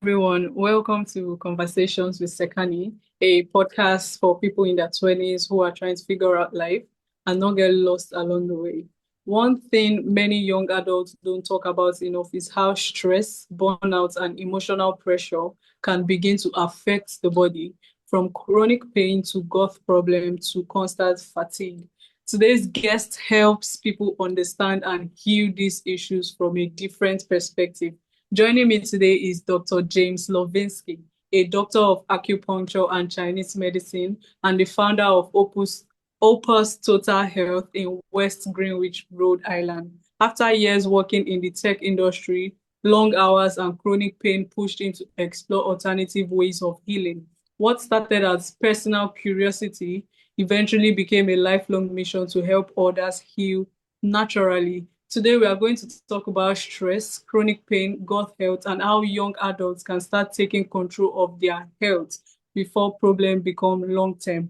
Everyone. Welcome to Conversations with Sekani, a podcast for people in their 20s who are trying to figure out life and not get lost along the way. One thing many young adults don't talk about enough is how stress, burnout, and emotional pressure can begin to affect the body, from chronic pain to gut problem to constant fatigue. Today's guest helps people understand and heal these issues from a different perspective. Joining me today is Dr. James Lovinsky, a doctor of acupuncture and Chinese medicine and the founder of Opus Total Health in West Greenwich, Rhode Island. After years working in the tech industry, long hours and chronic pain pushed him to explore alternative ways of healing. What started as personal curiosity eventually became a lifelong mission to help others heal naturally. Today, we are going to talk about stress, chronic pain, gut health, and how young adults can start taking control of their health before problems become long term.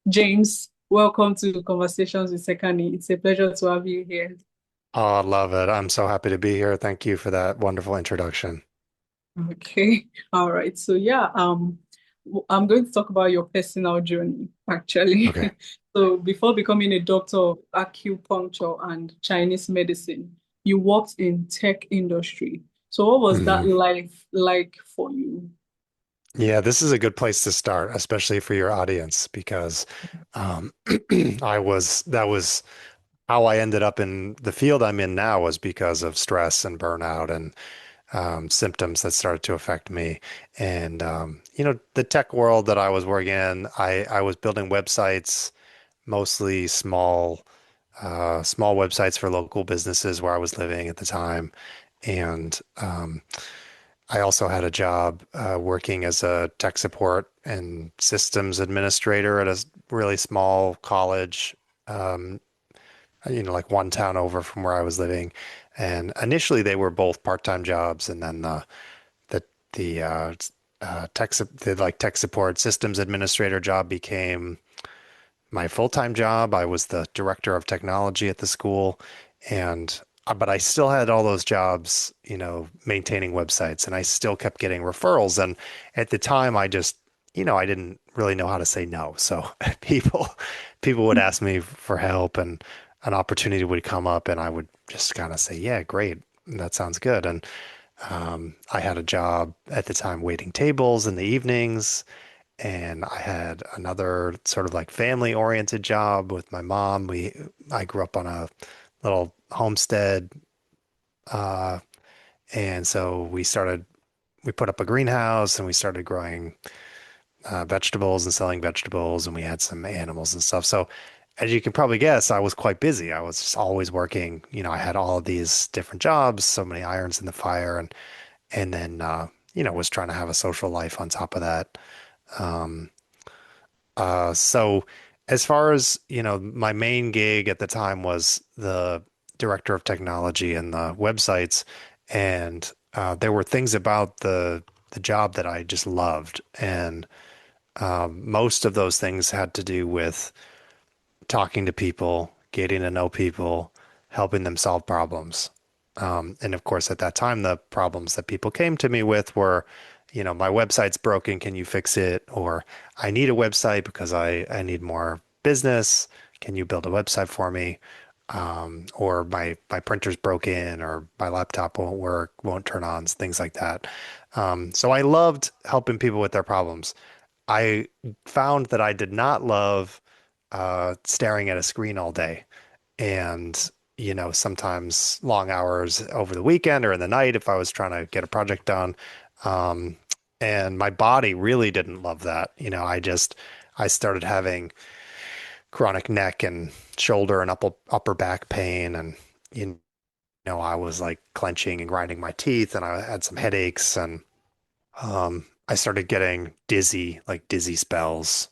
James, welcome to Conversations with Sekani. It's a pleasure to have you here. Oh, I love it. I'm so happy to be here. Thank you for that wonderful introduction. Okay. All right. I'm going to talk about your personal journey, actually. Okay. So before becoming a doctor of acupuncture and Chinese medicine, you worked in tech industry. So what was that Mhm. life like for you? Yeah, this is a good place to start, especially for your audience, because um, that was how I ended up in the field I'm in now was because of stress and burnout and symptoms that started to affect me. And, the tech world that I was working in, I was building websites, mostly small websites for local businesses where I was living at the time. And I also had a job working as a tech support and systems administrator at a really small college, um, like one town over from where I was living. And initially, they were both part-time jobs, and then the the tech support systems administrator job became my full-time job. I was the director of technology at the school, and but I still had all those jobs, maintaining websites, and I still kept getting referrals. And at the time, I didn't really know how to say no. So people people would ask me for help, and an opportunity would come up, and I would just kind of say, "Yeah, great, that sounds good." And I had a job at the time waiting tables in the evenings. And I had another sort of like family oriented job with my mom. I grew up on a little homestead. Uh, and so we put up a greenhouse and we started growing vegetables and selling vegetables, and we had some animals and stuff. So as you can probably guess, I was quite busy. I was just always working. I had all of these different jobs, so many irons in the fire, and then was trying to have a social life on top of that. Um, so as far as, my main gig at the time was the director of technology and the websites. And there were things about the job that I just loved. And most of those things had to do with talking to people, getting to know people, helping them solve problems. And of course, at that time, the problems that people came to me with were, my website's broken. Can you fix it? Or I need a website because I need more business. Can you build a website for me? Or my printer's broken, or my laptop won't work, won't turn on, things like that. So I loved helping people with their problems. I found that I did not love staring at a screen all day. And, sometimes long hours over the weekend or in the night if I was trying to get a project done. Um, and my body really didn't love that. I started having chronic neck and shoulder and upper back pain. And, I was like clenching and grinding my teeth, and I had some headaches, and I started getting dizzy spells,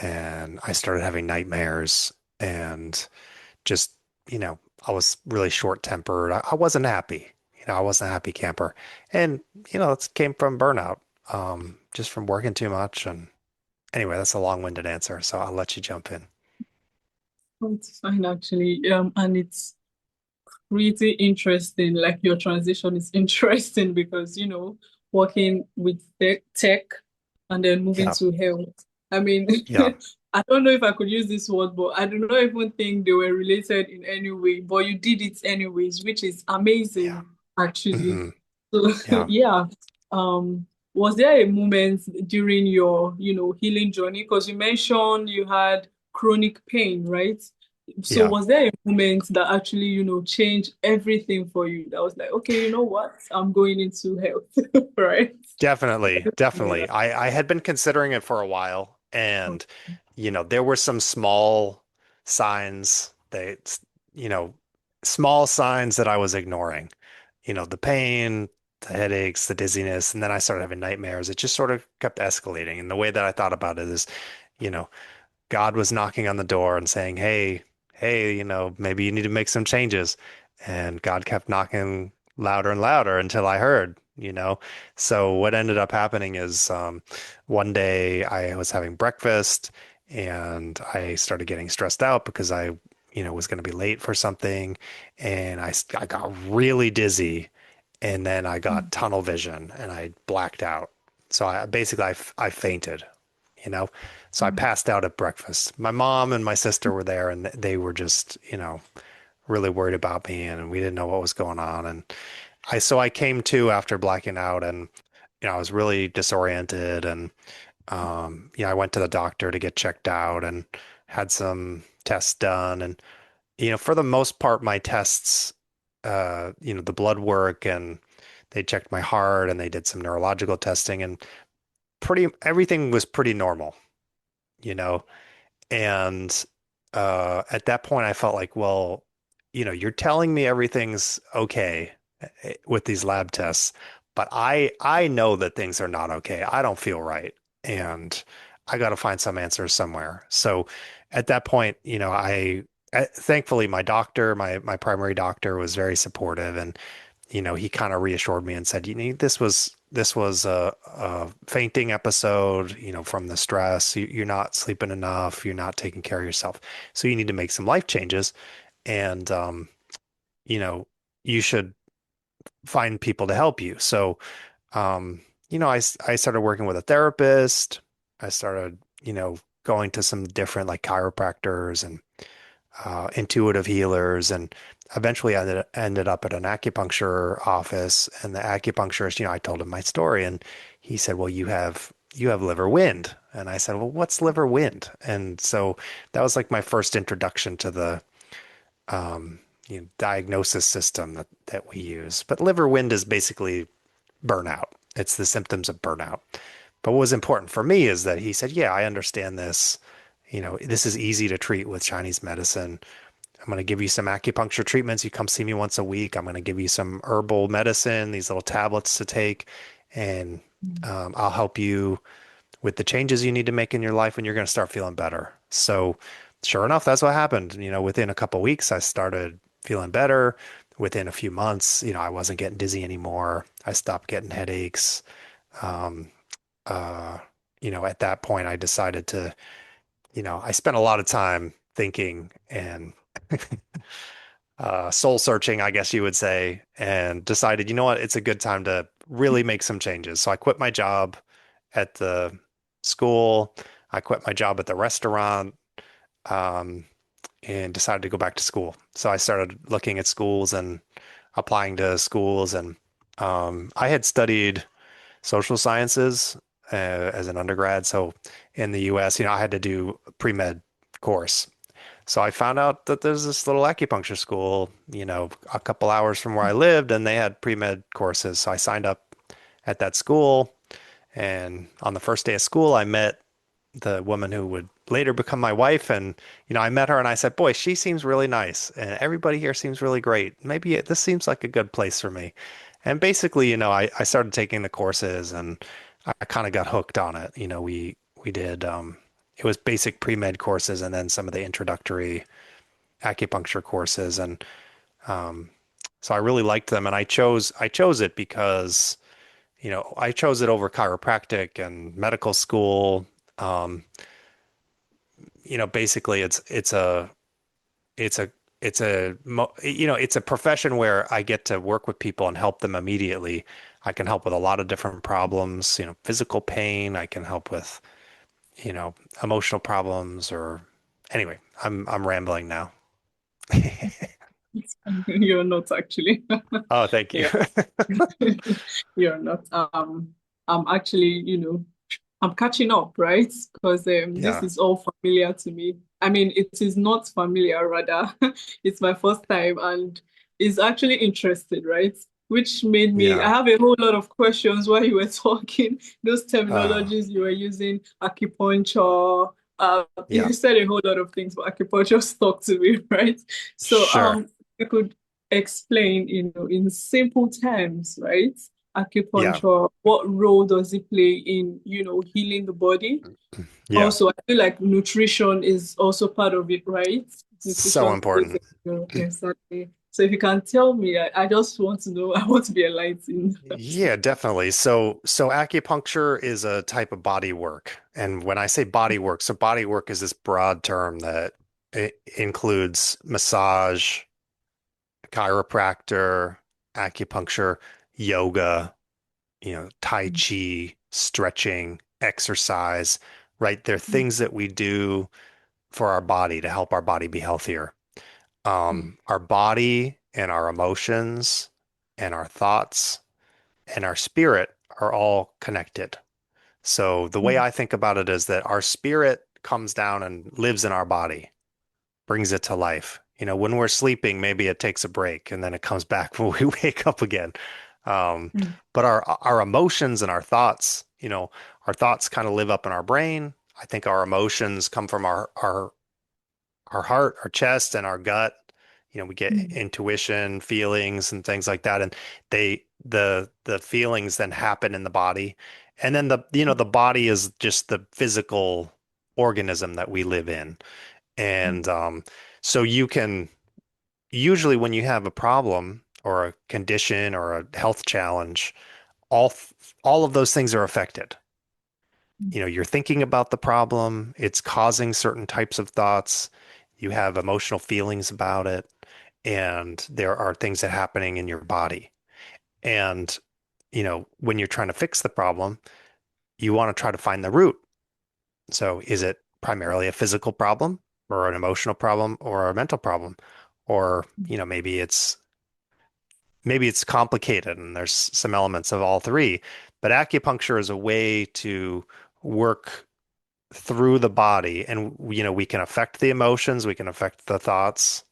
and I started having nightmares, and just, you know, I was really short tempered. I wasn't happy. I wasn't a happy camper. And, it came from burnout, just from working too much. And anyway, that's a long-winded answer. So I'll let you jump in. It's fine, actually. And it's pretty interesting. Like your transition is interesting because, working with tech and then moving Yeah. to health. I mean, Yeah. I don't know if I could use this word, but I do not even think they were related in any way, but you did it anyways, which is Yeah. amazing, actually. Hmm. So, Yeah. yeah. Was there a moment during your, healing journey? Because you mentioned you had chronic pain, right? So Yeah. was there a moment that actually, changed everything for you? That was like, okay, you know what? I'm going into health, right? Definitely, definitely. I had been considering it for a while, and there were some small signs that, you know, small signs that I was ignoring. The pain, the headaches, the dizziness, and then I started having nightmares. It just sort of kept escalating. And the way that I thought about it is, you know, God was knocking on the door and saying, "Hey, hey, maybe you need to make some changes." And God kept knocking louder and louder until I heard. So what ended up happening is one day I was having breakfast and I started getting stressed out because I was going to be late for something, and I got really dizzy, and then I got tunnel vision and I blacked out. So I fainted, you know. So I passed out at breakfast. My mom and my sister were there, and they were just, really worried about me, and we didn't know what was going on. And I came to after blacking out, and I was really disoriented, and I went to the doctor to get checked out and had some tests done, and for the most part, my tests, the blood work, and they checked my heart, and they did some neurological testing, and pretty everything was pretty normal, you know. And at that point, I felt like, well, you're telling me everything's okay with these lab tests, but I know that things are not okay. I don't feel right, and I got to find some answers somewhere. So at that point, thankfully my doctor, my primary doctor, was very supportive, and he kind of reassured me and said, this was a fainting episode, from the stress. You're not sleeping enough. You're not taking care of yourself. So you need to make some life changes. And, you know, you should find people to help you. So, I started working with a therapist. I started, going to some different like chiropractors and intuitive healers, and eventually I ended up at an acupuncture office. And the acupuncturist, I told him my story, and he said, "Well, you have liver wind." And I said, "Well, what's liver wind?" And so that was like my first introduction to the diagnosis system that we use. But liver wind is basically burnout. It's the symptoms of burnout. But what was important for me is that he said, "Yeah, I understand this. This is easy to treat with Chinese medicine. I'm going to give you some acupuncture treatments. You come see me once a week. I'm going to give you some herbal medicine, these little tablets to take, and I'll help you with the changes you need to make in your life, and you're going to start feeling better." So, sure enough, that's what happened. Within a couple of weeks, I started feeling better. Within a few months, I wasn't getting dizzy anymore. I stopped getting headaches. Um, uh, at that point, I decided to, I spent a lot of time thinking and soul searching, I guess you would say, and decided, you know what, it's a good time to really make some changes. So I quit my job at the school. I quit my job at the restaurant, um, and decided to go back to school. So I started looking at schools and applying to schools. And I had studied social sciences as an undergrad. So in the US, I had to do a pre-med course. So I found out that there's this little acupuncture school, a couple hours from where I lived, and they had pre-med courses. So I signed up at that school. And on the first day of school, I met the woman who would later become my wife. And, I met her and I said, "Boy, she seems really nice. And everybody here seems really great. Maybe this seems like a good place for me." And basically, I started taking the courses, and I kind of got hooked on it. We did, it was basic pre-med courses and then some of the introductory acupuncture courses. And so I really liked them. And I chose it because, I chose it over chiropractic and medical school. Um, Basically it's a it's a it's a profession where I get to work with people and help them immediately. I can help with a lot of different problems, physical pain. I can help with, emotional problems or anyway, I'm rambling now. You're not actually. Oh, thank you. Yeah. You're not. I'm actually, I'm catching up, right? Because this Yeah. is all familiar to me. I mean, it is not familiar, rather. It's my first time and it's actually interested, right? Which made me, I Yeah. have a whole lot of questions while you were talking. Those Uh, terminologies you were using, acupuncture, yeah. you said a whole lot of things, but acupuncture stuck to me, right? So, Sure. you could explain, in simple terms, right? Yeah. Acupuncture, what role does it play in, healing the body? Yeah. Also, I feel like nutrition is also part of it, right? So Nutrition plays important. exactly. So if you can tell me, I just want to know, I want to be enlightened. Yeah, definitely. So acupuncture is a type of body work. And when I say body work, so body work is this broad term that it includes massage, chiropractor, acupuncture, yoga, tai chi, stretching, exercise, right? They're things that we do for our body to help our body be healthier. Our body and our emotions and our thoughts and our spirit are all connected. So the way I think about it is that our spirit comes down and lives in our body, brings it to life. When we're sleeping, maybe it takes a break and then it comes back when we wake up again. Um, but our emotions and our thoughts kind of live up in our brain. I think our emotions come from our heart, our chest, and our gut. We get intuition, feelings, and things like that, and the feelings then happen in the body, and then the body is just the physical organism that we live in, and so you can usually when you have a problem or a condition or a health challenge, all all of those things are affected. You're thinking about the problem, it's causing certain types of thoughts, you have emotional feelings about it, and there are things that are happening in your body. And, when you're trying to fix the problem, you want to try to find the root. So is it primarily a physical problem or an emotional problem or a mental problem? Or, maybe it's complicated and there's some elements of all three. But acupuncture is a way to work through the body and we can affect the emotions, we can affect the thoughts,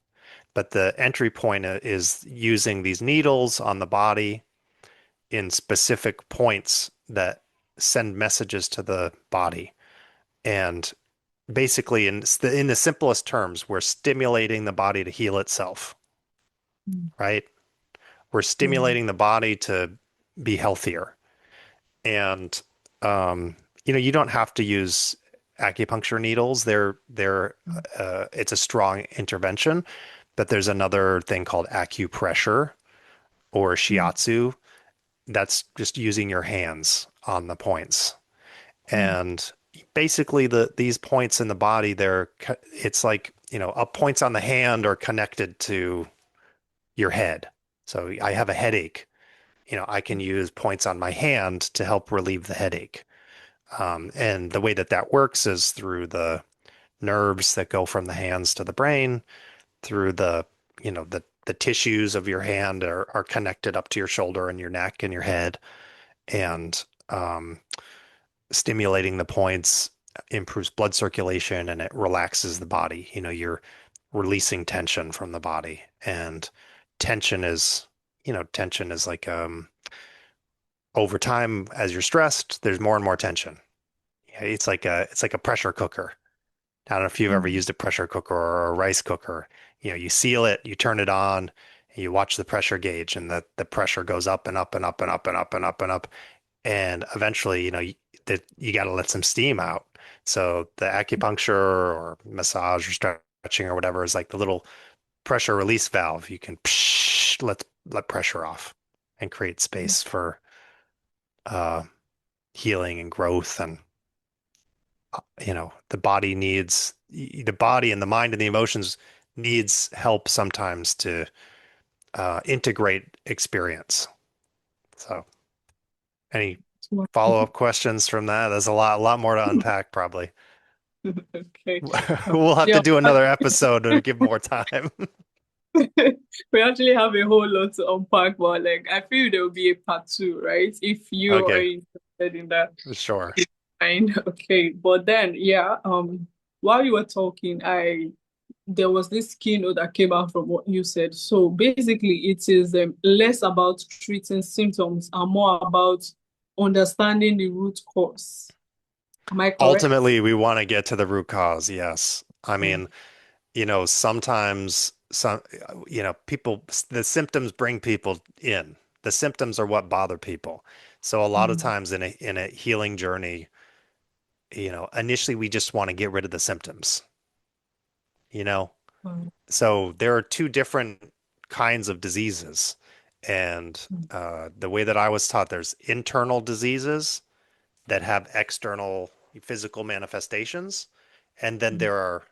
but the entry point is using these needles on the body in specific points that send messages to the body. And basically in the simplest terms, we're stimulating the body to heal itself, right? We're Yeah. stimulating the body to be healthier. And you don't have to use acupuncture needles. They're it's a strong intervention, but there's another thing called acupressure or shiatsu. That's just using your hands on the points. And basically these points in the body, it's like, up points on the hand are connected to your head. So I have a headache. I can use points on my hand to help relieve the headache. And the way that that works is through the nerves that go from the hands to the brain, through the tissues of your hand are connected up to your shoulder and your neck and your head, and stimulating the points improves blood circulation and it relaxes the body. You're releasing tension from the body, and tension is, tension is like over time as you're stressed, there's more and more tension. Yeah, it's like a pressure cooker. I don't know if you've ever used a pressure cooker or a rice cooker. You seal it, you turn it on, and you watch the pressure gauge, and the pressure goes up and up and up and up and up and up and up. And eventually, you got to let some steam out. So the acupuncture or massage or stretching or whatever is like the little pressure release valve. You can let pressure off and create space for uh, healing and growth. And the body and the mind and the emotions needs help sometimes to integrate experience. So Any follow-up questions from that? There's a lot more to unpack, probably. Okay. We'll have to Yeah, do another episode to give more time. we actually have a whole lot to unpack, but like I feel there will be a part two, right? If you are Okay, interested in that, sure. it's fine. Okay. But then, yeah, while you were talking, I there was this keynote that came out from what you said. So basically, it is less about treating symptoms and more about understanding the root cause. Am I correct? Ultimately, we want to get to the root cause. Yes. I Mm, mean, sometimes people, the symptoms bring people in. The symptoms are what bother people. So a lot of mm, times in a healing journey, initially we just want to get rid of the symptoms, you know? mm, So there are two different kinds of diseases. And mm, the way that I was taught, there's internal diseases that have external physical manifestations. And then mm, there are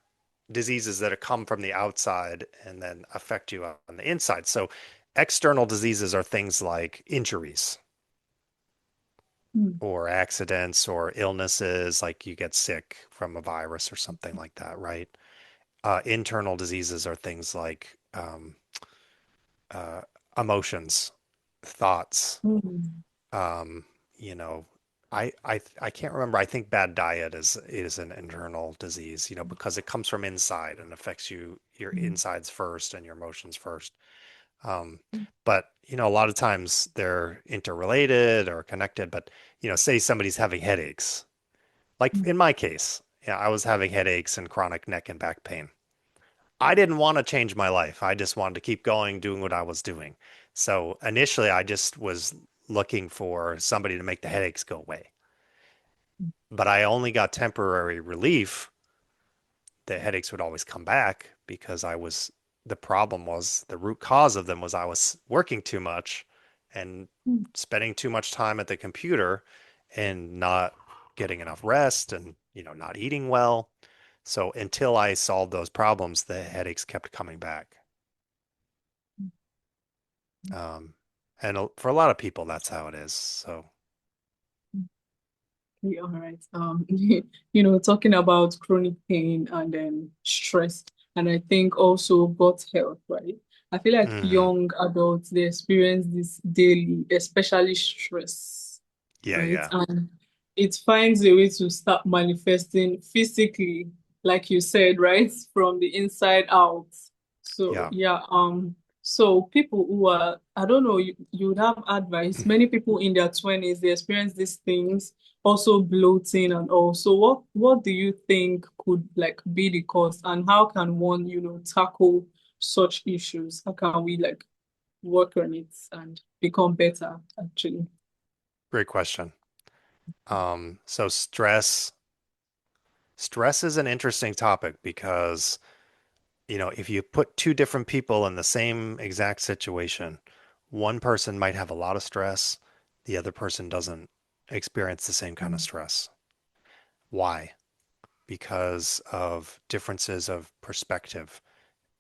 diseases that come from the outside and then affect you on the inside. So external diseases are things like injuries mm, or accidents or illnesses, like you get sick from a virus or something like that, right? Internal diseases are things like uh, emotions, thoughts. mm, Um, you know, I can't remember. I think bad diet is an internal disease, because it comes from inside and affects your mm, insides first and your emotions first. Um, but a lot of times they're interrelated or connected. But say somebody's having headaches, like mm, in my case, yeah, I was having headaches and chronic neck and back pain. I didn't want to change my life. I just wanted to keep going, doing what I was doing. So initially, I just was looking for somebody to make the headaches go away. But I only got temporary relief. The headaches would always come back because the problem was the root cause of them was I was working too much and mm, spending too much time at the computer and not getting enough rest and, not eating well. So until I solved those problems, the headaches kept coming back. Um, and for a lot of people, that's how it is. So, mm. Okay, all right. Talking about chronic pain and then stress, and I think also gut health, right? I feel like mhm. young adults, they experience this daily, especially stress, Yeah, right? yeah, And it finds a way to start manifesting physically, like you said, right? From the inside out. So yeah. yeah, so people who are, I don't know, you would have advice. Many people in their 20s, they experience these things, also bloating and all. So what do you think could like be the cause, and how can one, tackle such issues? How can we like work on it and become better, actually? Great question. So stress is an interesting topic because, if you put two different people in the same exact situation, one person might have a lot of stress, the other person doesn't experience the same kind of Mm, stress. Why? Because of differences of perspective,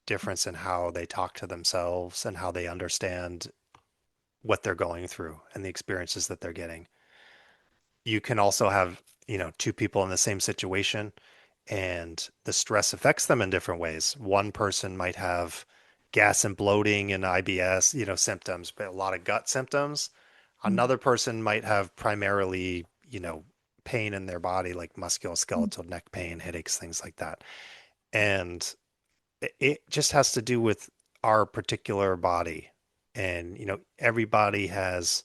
difference in how they talk to themselves and how they understand what they're going through and the experiences that they're getting. You can also have, two people in the same situation and the stress affects them in different ways. One person might have gas and bloating and IBS, symptoms, but a lot of gut symptoms. mm, Another person might have primarily, pain in their body, like mm, musculoskeletal neck pain, headaches, things like that. And it just has to do with our particular body. And, everybody has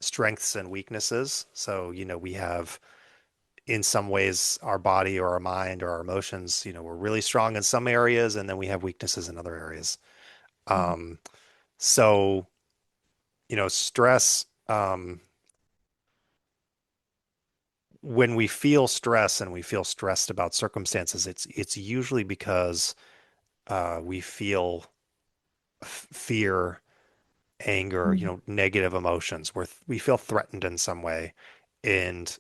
strengths and weaknesses. So, we have in some ways our body or our mind or our emotions, we're really strong in some areas and then we have weaknesses in other areas. mm, Um, so, stress, when we feel stress and we feel stressed about circumstances, it's usually because we feel fear, anger, mm, negative emotions. We feel threatened in some way. And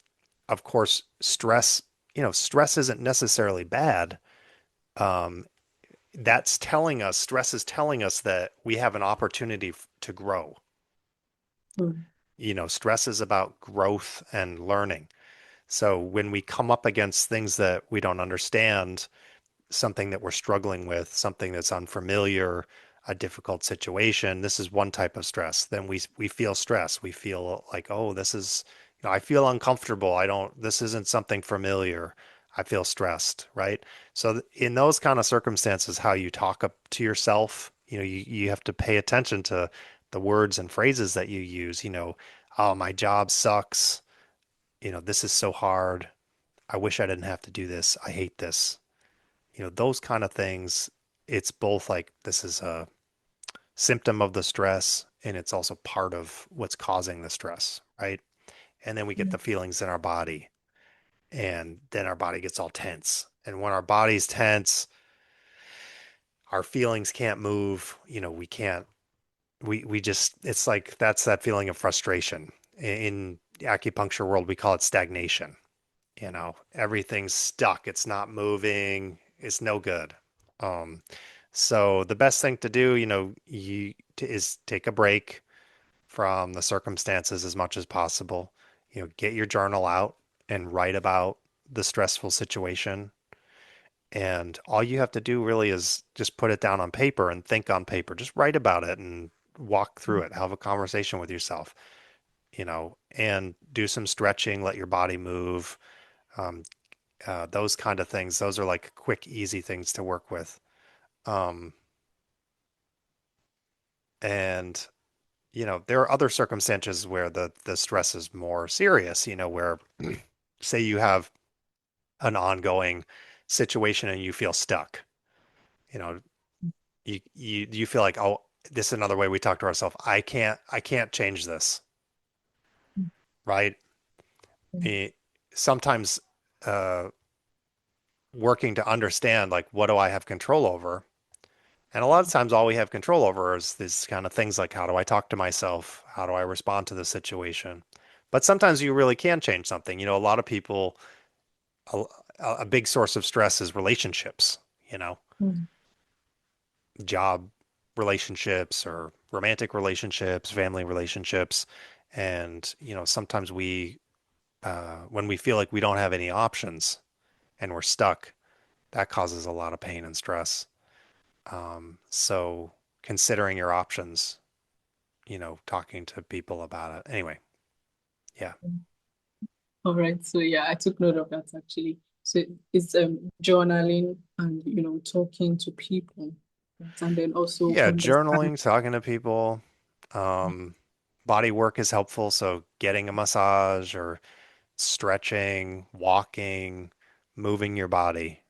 of course, stress isn't necessarily bad. Um, stress is telling us that we have an opportunity to grow. mm. Stress is about growth and learning. So when we come up against things that we don't understand, something that we're struggling with, something that's unfamiliar, a difficult situation, this is one type of stress. Then we feel stress. We feel like, oh, I feel uncomfortable. This isn't something familiar. I feel stressed, right? So in those kind of circumstances, how you talk up to yourself, you have to pay attention to the words and phrases that you use, oh, my job sucks. This is so hard. I wish I didn't have to do this. I hate this. Those kind of things, it's both like this is a symptom of the stress and it's also part of what's causing the stress, right? And then we get the feelings in our body and then our body gets all tense. And when our body's tense, our feelings can't move, we can't we just it's like that's that feeling of frustration. In the acupuncture world, we call it stagnation. Everything's stuck. It's not moving. It's no good. Um, so the best thing to do, is take a break from the circumstances as much as possible. Get your journal out and write about the stressful situation. And all you have to do really is just put it down on paper and think on paper. Just write about it and walk through it. Have a conversation with yourself, and do some stretching, let your body move. Um, those kind of things. Those are like quick, easy things to work with. Um, and there are other circumstances where the stress is more serious. Where say you have an ongoing situation and you feel stuck. You know, you feel like, oh, this is another way we talk to ourselves. I can't change this, right? Eh, Sometimes uh, working to understand like what do I have control over. And a lot of times, all we have control over is these kind of things like how do I talk to myself? How do I respond to the situation? But sometimes you really can change something. A lot of people, a, a big source of stress is relationships, you know, job relationships or romantic relationships, family relationships. And, sometimes when we feel like we don't have any options and we're stuck, that causes a lot of pain and stress. So considering your options, talking to people about it. Anyway, yeah. All right. So yeah, I took note of that actually. So it's journaling and talking to people, right? And then also Yeah, understand. journaling, talking to people, um, body work is helpful. So getting a massage or stretching, walking, moving your body,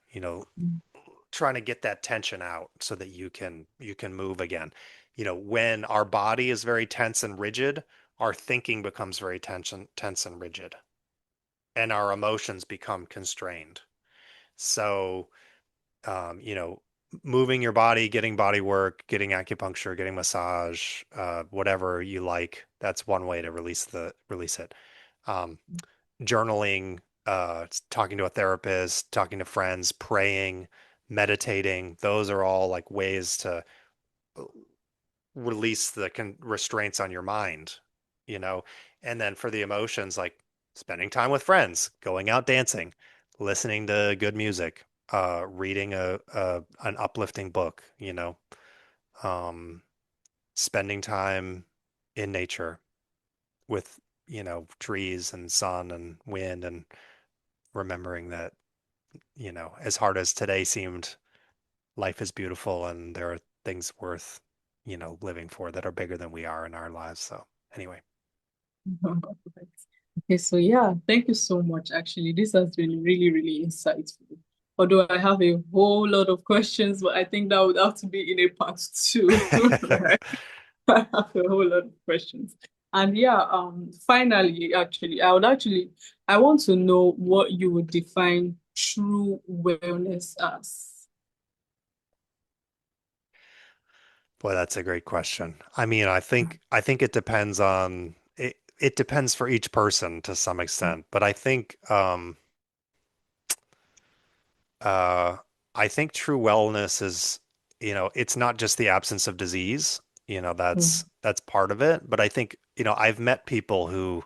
trying to get that tension out so that you can move again. When our body is very tense and rigid, our thinking becomes very tense and rigid, and our emotions become constrained. So, um, you know, moving your body, getting body work, getting acupuncture, getting massage, whatever you like, that's one way to release it. Um, Journaling, talking to a therapist, talking to friends, praying, meditating, those are all like ways to release the restraints on your mind, you know? And then for the emotions, like spending time with friends, going out dancing, listening to good music, reading an uplifting book, um, spending time in nature with, trees and sun and wind and remembering that, as hard as today seemed, life is beautiful and there are things worth, living for that are bigger than we are in our lives. So anyway, Okay, so yeah, thank you so much. Actually, this has been really, really insightful. Although I have a whole lot of questions, but I think that would have to be in a part two, right? I have a whole lot of questions. And yeah, finally, actually, I want to know what you would define true wellness as. boy, that's a great question. I mean, I think it depends on it depends for each person to some extent, but uh I think true wellness is, it's not just the absence of disease, that's part of it, but I think I've met people who,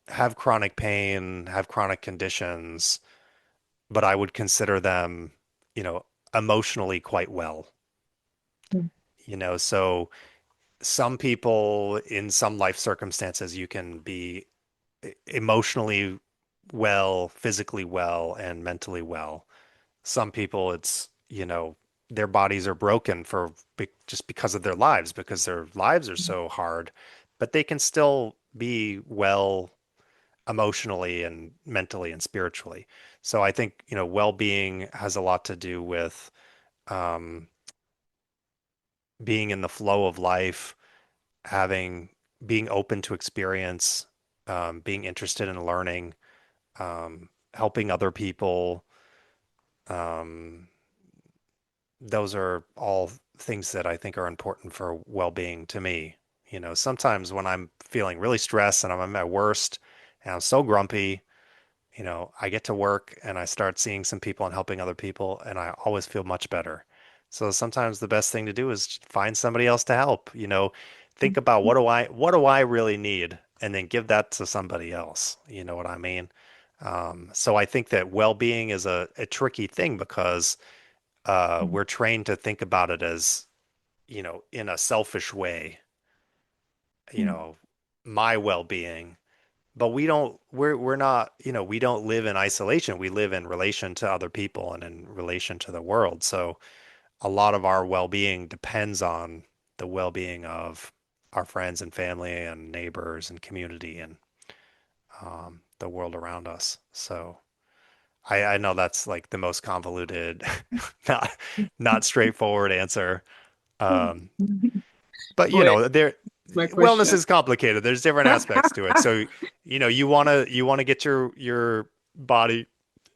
have chronic pain, have chronic conditions, but I would consider them, you know, emotionally quite well. Mm, So some people in some life circumstances, you can be emotionally well, physically well, and mentally well. Some people, their bodies are broken just because of their lives, because their lives are so hard, but they can still be well emotionally and mentally and spiritually. So I think, well-being has a lot to do with um, being in the flow of life, having being open to experience, being interested in learning, helping other people. Um, those are all things that I think are important for well-being to me. Sometimes when I'm feeling really stressed and I'm at my worst and I'm so grumpy, I get to work and I start seeing some people and helping other people, and I always feel much better. So sometimes the best thing to do is find somebody else to help. Think about what do I really need, and then give that to somebody else. You know what I mean? So I think that well-being is a tricky thing because mm, we're trained to think about it as, in a selfish way, you mm, know, my well-being. But we're not, we don't live in isolation. We live in relation to other people and in relation to the world. So a lot of our well-being depends on the well-being of our friends and family and neighbors and community and the world around us. So I know that's like the most convoluted, not not straightforward answer. Um, but But my wellness question. is complicated. There's different aspects to it. So, you want to get your body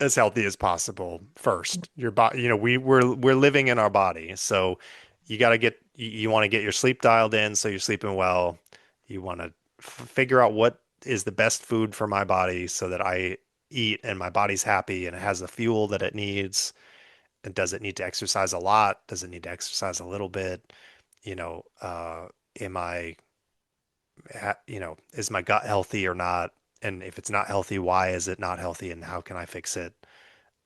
as healthy as possible first. Your body, we're living in our body. So you want to get your sleep dialed in so you're sleeping well. You want to figure out what is the best food for my body so that I eat and my body's happy and it has the fuel that it needs. And does it need to exercise a lot? Does it need to exercise a little bit? You know, am I is my gut healthy or not? And if it's not healthy, why is it not healthy and how can I fix it?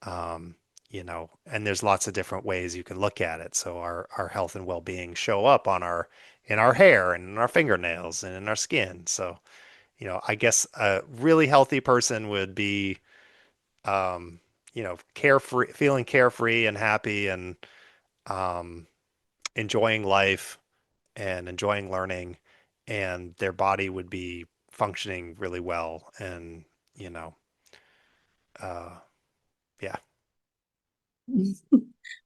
Um, and there's lots of different ways you can look at it. So our health and well-being show up in our hair and in our fingernails and in our skin. So, I guess a really healthy person would be, carefree, feeling carefree and happy and um, enjoying life and enjoying learning, and their body would be functioning really well. And, you know, uh, yeah.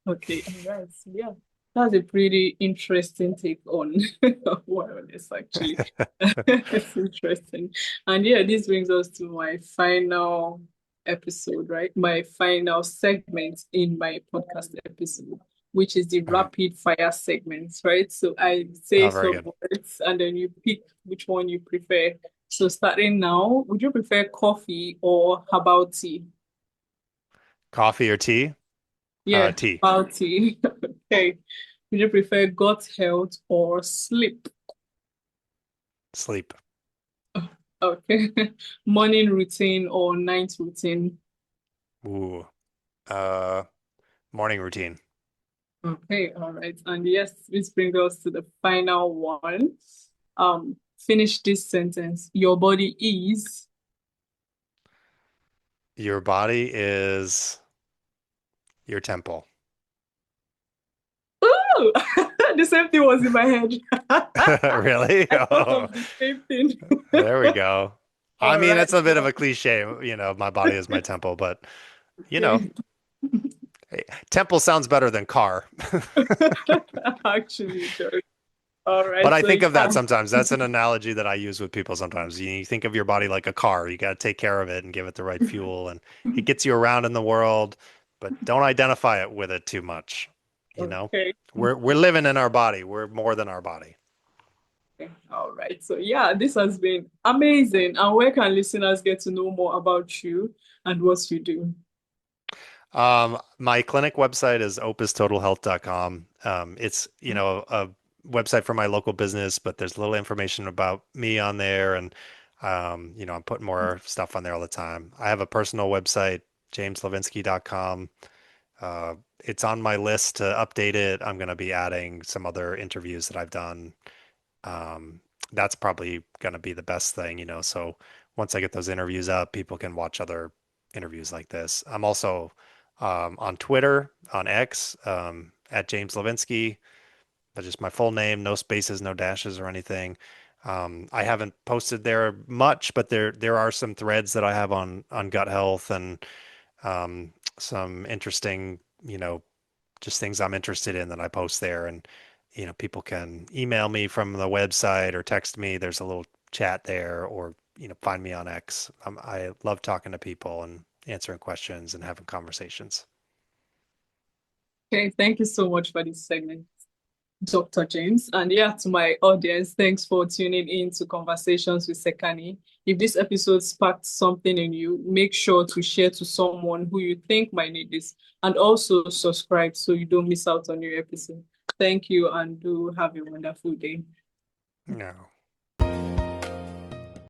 Okay, all right. So yeah, that's a pretty interesting take on wellness, actually. It's interesting. And yeah, this brings us to my final episode, right? My final segment in my podcast episode, which is the Okay. rapid fire segments, right? So I say Oh, very some good. words and then you pick which one you prefer. So starting now, would you prefer coffee or herbal tea? Coffee or tea? Yeah, Tea. herbal tea. Okay. Would you prefer gut health or sleep? Sleep. Okay. Morning routine or night routine? Ooh. Uh, Morning routine. Okay, all right. And yes, this brings us to the final one. Finish this sentence. Your body is. Your body is your temple. Oh, the same thing was in my head. Really? I thought Oh, of the same thing. there we go. I All mean, right. it's a bit of So, a cliche, my body is my temple, but you know, okay. hey, temple sounds better than car. Actually, it does. All But right. I So think of that yeah. sometimes. That's an analogy that I use with people sometimes. You think of your body like a car. You got to take care of it and give it the right fuel, and it gets you around in the world, but don't identify it with it too much. You know, Okay. we're living in our body. We're more than our body. Okay. All right. So yeah, this has been amazing. And where can listeners get to know more about you and what you do? My clinic website is opustotalhealth.com. It's, website for my local business, but there's a little information about me on there, and I'm putting more stuff on there all the time. I have a personal website, jameslovinsky.com. It's on my list to update it. I'm going to be adding some other interviews that I've done. Um, that's probably going to be the best thing, So once I get those interviews up, people can watch other interviews like this. I'm also on Twitter, on X, at James Lovinsky. That's just my full name, no spaces, no dashes or anything. I haven't posted there much, but there are some threads that I have on gut health and some interesting, just things I'm interested in that I post there. And, people can email me from the website or text me. There's a little chat there, or, find me on X. I love talking to people and answering questions and having conversations. Okay, thank you so much for this segment, Dr. James. And yeah, to my audience, thanks for tuning in to Conversations with Sekani. If this episode sparked something in you, make sure to share to someone who you think might need this, and also subscribe so you don't miss out on new episode. Thank you and do have a wonderful day. No.